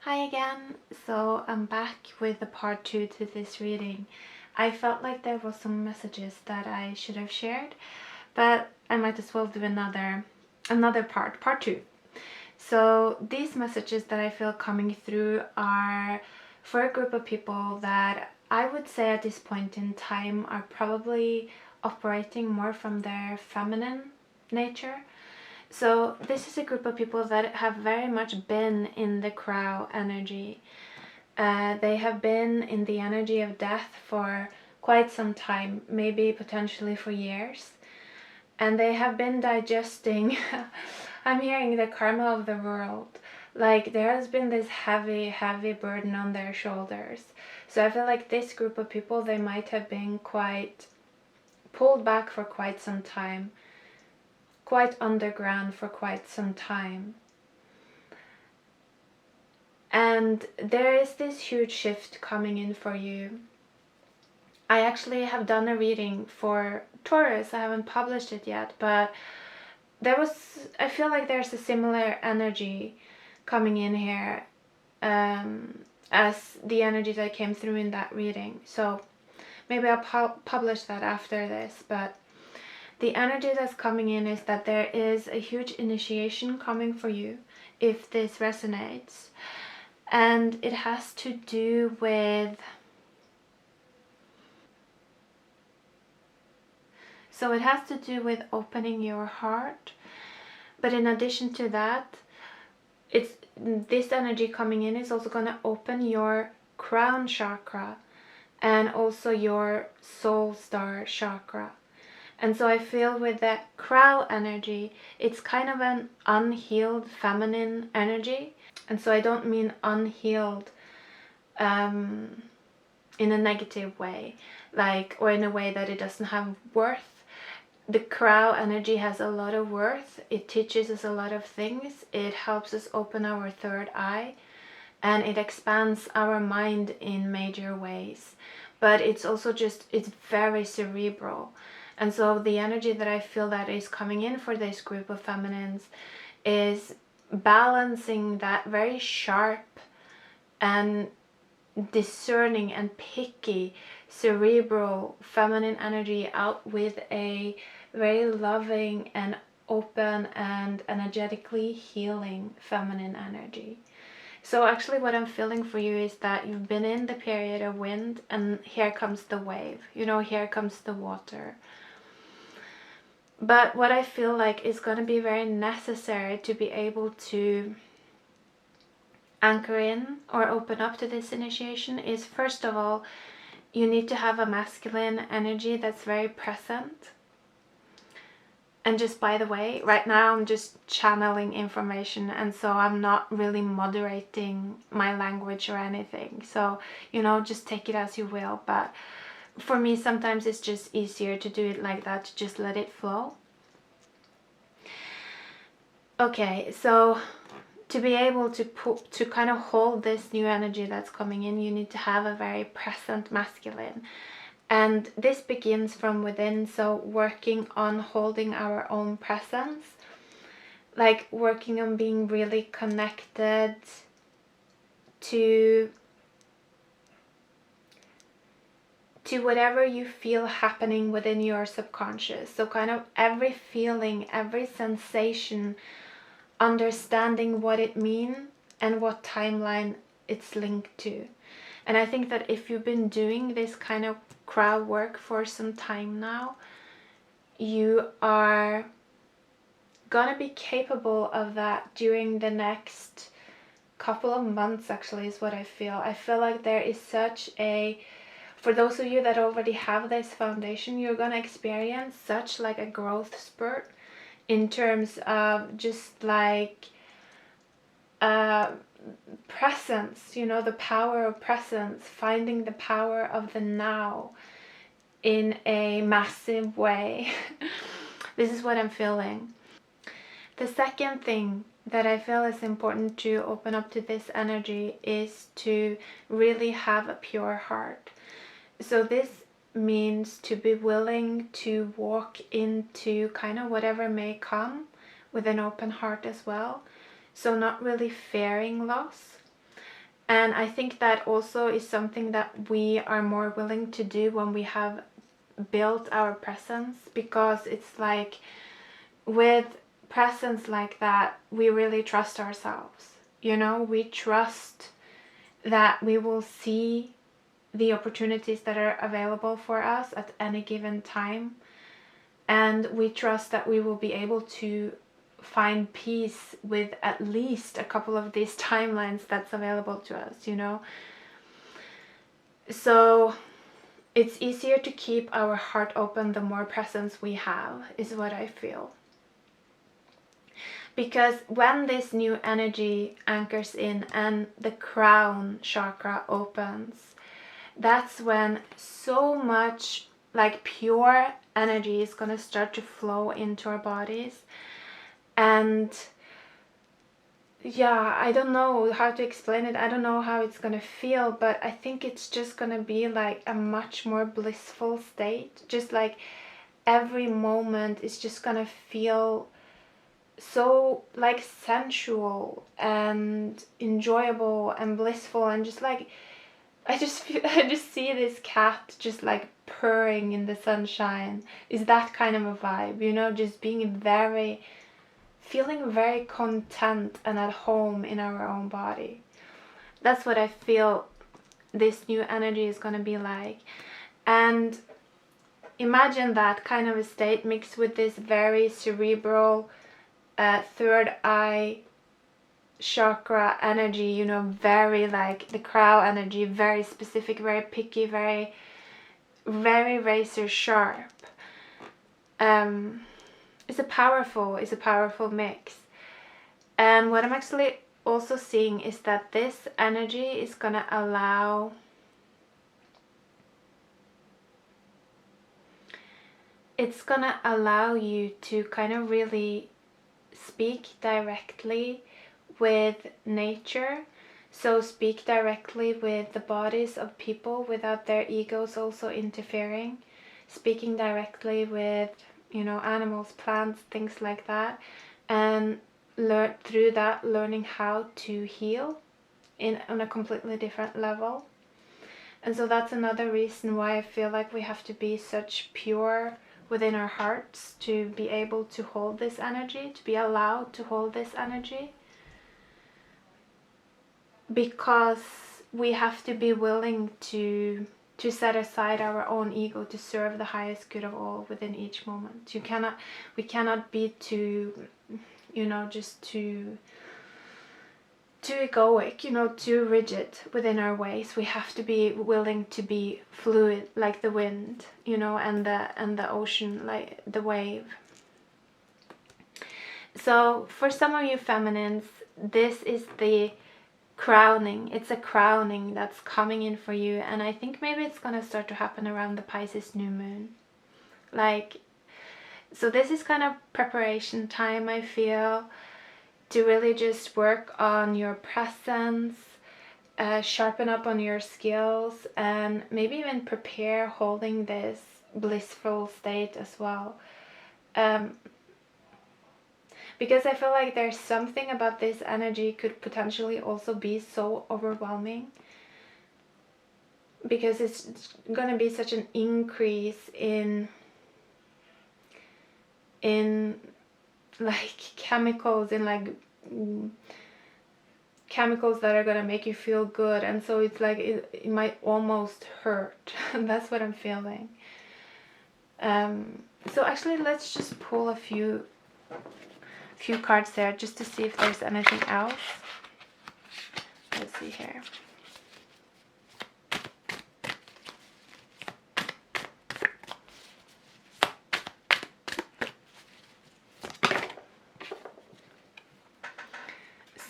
Hi again. So I'm back with the part 2 to this reading. I felt like there was some messages that I should have shared, but I might as well do another part 2. So these messages that I feel coming through are for a group of people that I would say at this point in time are probably operating more from their feminine nature. So this is a group of people that have very much been in the crow energy. They have been in the energy of death for quite some time, maybe potentially for years. And they have been digesting, I'm hearing the karma of the world. Like there has been this heavy burden on their shoulders. So I feel like this group of people, they might have been quite pulled back for quite some time, quite underground for quite some time. And there is this huge shift coming in for you. I actually have done a reading for Taurus. I haven't published it yet, but I feel like there's a similar energy coming in here as the energy that came through in that reading. So maybe I'll publish that after this, but the energy that's coming in is that there is a huge initiation coming for you if this resonates. And it has to do with, it has to do with opening your heart. But in addition to that, this energy coming in is also going to open your crown chakra and also your soul star chakra. And so I feel with that crow energy, it's kind of an unhealed feminine energy. And so I don't mean unhealed in a negative way, or in a way that it doesn't have worth. The crow energy has a lot of worth. It teaches us a lot of things. It helps us open our third eye, and it expands our mind in major ways. But it's also it's very cerebral. And so the energy that I feel that is coming in for this group of feminines is balancing that very sharp and discerning and picky cerebral feminine energy out with a very loving and open and energetically healing feminine energy. So actually what I'm feeling for you is that you've been in the period of wind, and here comes the wave, here comes the water. But what I feel like is going to be very necessary to be able to anchor in or open up to this initiation is, first of all, you need to have a masculine energy that's very present. And just by the way, right now I'm just channeling information, and so I'm not really moderating my language or anything. So, just take it as you will. But for me, sometimes it's just easier to do it like that, to just let it flow. Okay, so to be able to kind of hold this new energy that's coming in, you need to have a very present masculine. And this begins from within, so working on holding our own presence, like working on being really connected to whatever you feel happening within your subconscious. So kind of every feeling, every sensation, understanding what it means and what timeline it's linked to. And I think that if you've been doing this kind of crowd work for some time now, you are gonna be capable of that during the next couple of months, actually, is what I feel. I feel like there is such for those of you that already have this foundation, you're gonna experience such like a growth spurt in terms of just like presence, the power of presence, finding the power of the now in a massive way. This is what I'm feeling. The second thing that I feel is important to open up to this energy is to really have a pure heart. So this means to be willing to walk into kind of whatever may come with an open heart as well. So not really fearing loss, And I think that also is something that we are more willing to do when we have built our presence, because it's like with presence like that, we really trust ourselves. You know, we trust that we will see the opportunities that are available for us at any given time. And we trust that we will be able to find peace with at least a couple of these timelines that's available to us, you know. So it's easier to keep our heart open the more presence we have, is what I feel. Because when this new energy anchors in and the crown chakra opens, that's when so much like pure energy is going to start to flow into our bodies. And yeah, I don't know how to explain it. I don't know how it's going to feel, but I think it's just going to be like a much more blissful state. Just like every moment is just going to feel so like sensual and enjoyable and blissful, and just like I just see this cat just like purring in the sunshine. Is that kind of a vibe, you know, just feeling very content and at home in our own body. That's what I feel this new energy is going to be like. And imagine that kind of a state mixed with this very cerebral third eye chakra energy, you know, very like the crow energy, very specific, very picky, very razor sharp. It's a powerful mix. And what I'm actually also seeing is that this energy is gonna allow you to kind of really speak directly with nature. So speak directly with the bodies of people without their egos also interfering. Speaking directly with, you know, animals, plants, things like that. And through that, learning how to heal on a completely different level. And so that's another reason why I feel like we have to be such pure within our hearts to be able to hold this energy, to be allowed to hold this energy. Because we have to be willing to set aside our own ego to serve the highest good of all within each moment. We cannot be too, you know, just too egoic, you know, too rigid within our ways. We have to be willing to be fluid like the wind, you know, and the ocean like the wave. So for some of you feminines, this is the crowning. It's a crowning that's coming in for you, and I think maybe it's gonna start to happen around the Pisces new moon. Like, so this is kind of preparation time, I feel, to really just work on your presence, sharpen up on your skills, and maybe even prepare holding this blissful state as well. Because I feel like there's something about this energy could potentially also be so overwhelming, because it's going to be such an increase in like chemicals, in like chemicals that are going to make you feel good, and so it's like it might almost hurt. That's what I'm feeling. So actually let's just pull a few cards there just to see if there's anything else. Let's see here.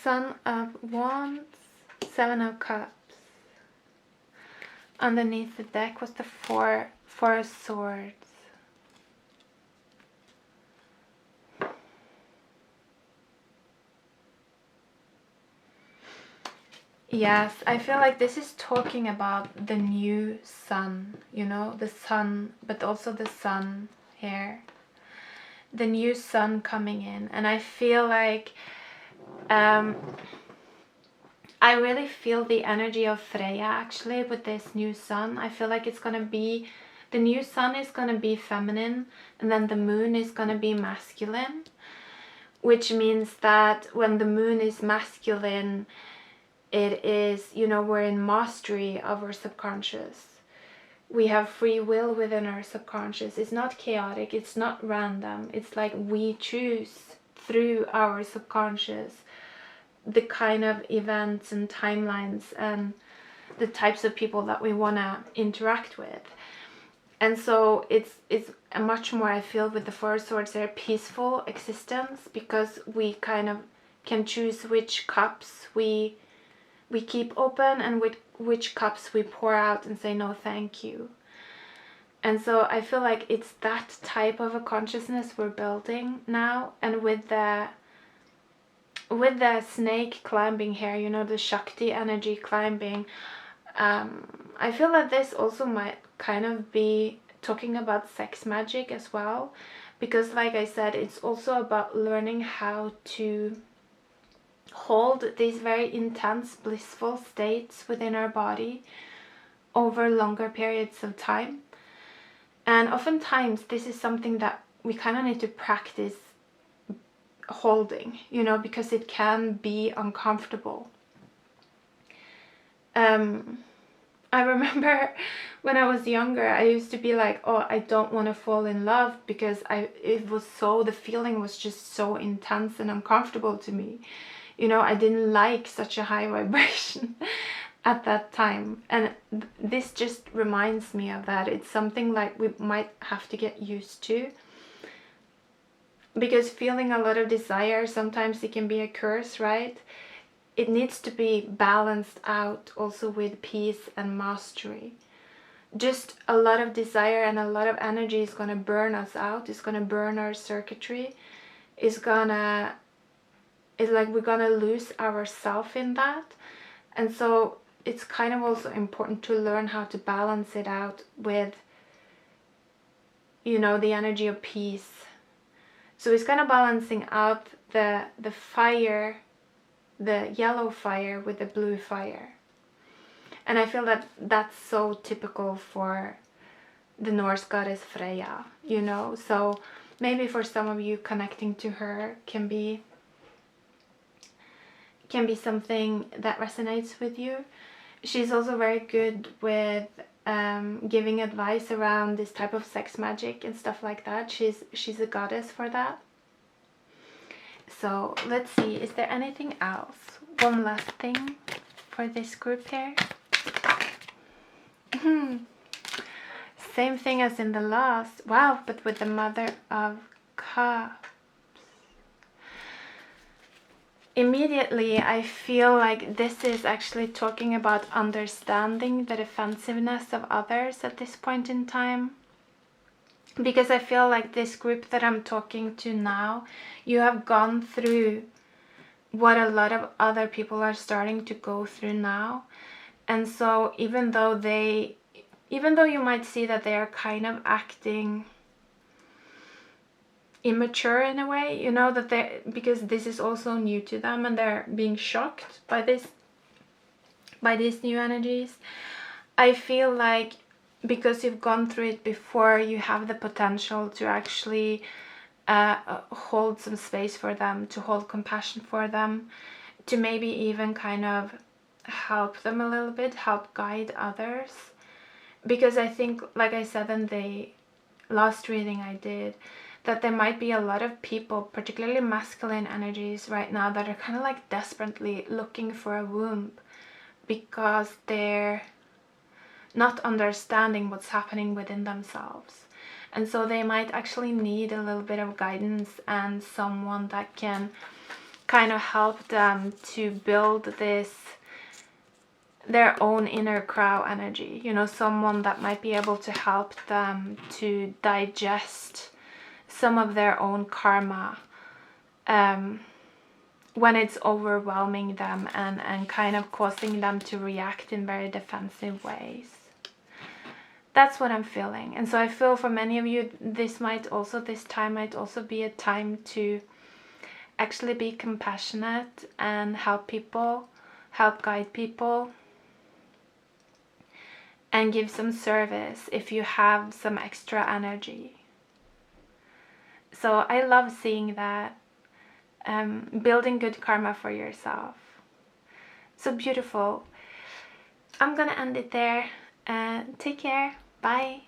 Son of Wands, Seven of Cups. Underneath the deck was the Four of Swords. Yes, I feel like this is talking about the new sun, you know, the sun, but also the sun here. The new sun coming in, and I feel like I really feel the energy of Freya actually with this new sun. I feel like it's going to be, the new sun is going to be feminine, and then the moon is going to be masculine, which means that when the moon is masculine, it is, you know, we're in mastery of our subconscious. We have free will within our subconscious. It's not chaotic, it's not random. It's like we choose through our subconscious the kind of events and timelines and the types of people that we want to interact with. And so it's a much more, I feel, with the Four of Swords, a peaceful existence, because we kind of can choose which cups we keep open and which cups we pour out and say no thank you. And so I feel like it's that type of a consciousness we're building now. And with the snake climbing here, you know, the Shakti energy climbing, I feel that this also might kind of be talking about sex magic as well, because like I said, it's also about learning how to hold these very intense blissful states within our body over longer periods of time. And oftentimes this is something that we kind of need to practice holding, you know, because it can be uncomfortable. I remember when I was younger, I used to be like, oh, I don't want to fall in love because the feeling was just so intense and uncomfortable to me. You know, I didn't like such a high vibration at that time. And this just reminds me of that. It's something like we might have to get used to. Because feeling a lot of desire, sometimes it can be a curse, right? It needs to be balanced out also with peace and mastery. Just a lot of desire and a lot of energy is going to burn us out. It's going to burn our circuitry. It's like we're going to lose ourselves in that. And so it's kind of also important to learn how to balance it out with, you know, the energy of peace. So it's kind of balancing out the fire, the yellow fire with the blue fire. And I feel that that's so typical for the Norse goddess Freya, you know. So maybe for some of you, connecting to her can be something that resonates with you. She's also very good with giving advice around this type of sex magic and stuff like that. She's a goddess for that. So let's see, is there anything else? One last thing for this group here. Same thing as in the last. Wow, but with the Mother of Cups. Immediately I feel like this is actually talking about understanding the defensiveness of others at this point in time. Because I feel like this group that I'm talking to now, you have gone through what a lot of other people are starting to go through now. And so even though you might see that they are kind of acting immature in a way, you know, that because this is also new to them and they're being shocked by these new energies. I feel like because you've gone through it before, you have the potential to actually hold some space for them, to hold compassion for them, to maybe even kind of help them a little bit, help guide others. Because I think, like I said in the last reading I did, that there might be a lot of people, particularly masculine energies right now, that are kind of like desperately looking for a womb because they're not understanding what's happening within themselves. And so they might actually need a little bit of guidance and someone that can kind of help them to build their own inner crow energy. You know, someone that might be able to help them to digest some of their own karma when it's overwhelming them and kind of causing them to react in very defensive ways. That's what I'm feeling. And so I feel for many of you, this time might also be a time to actually be compassionate and help people, help guide people, and give some service if you have some extra energy. So I love seeing that, building good karma for yourself. So beautiful. I'm gonna end it there. Take care. Bye.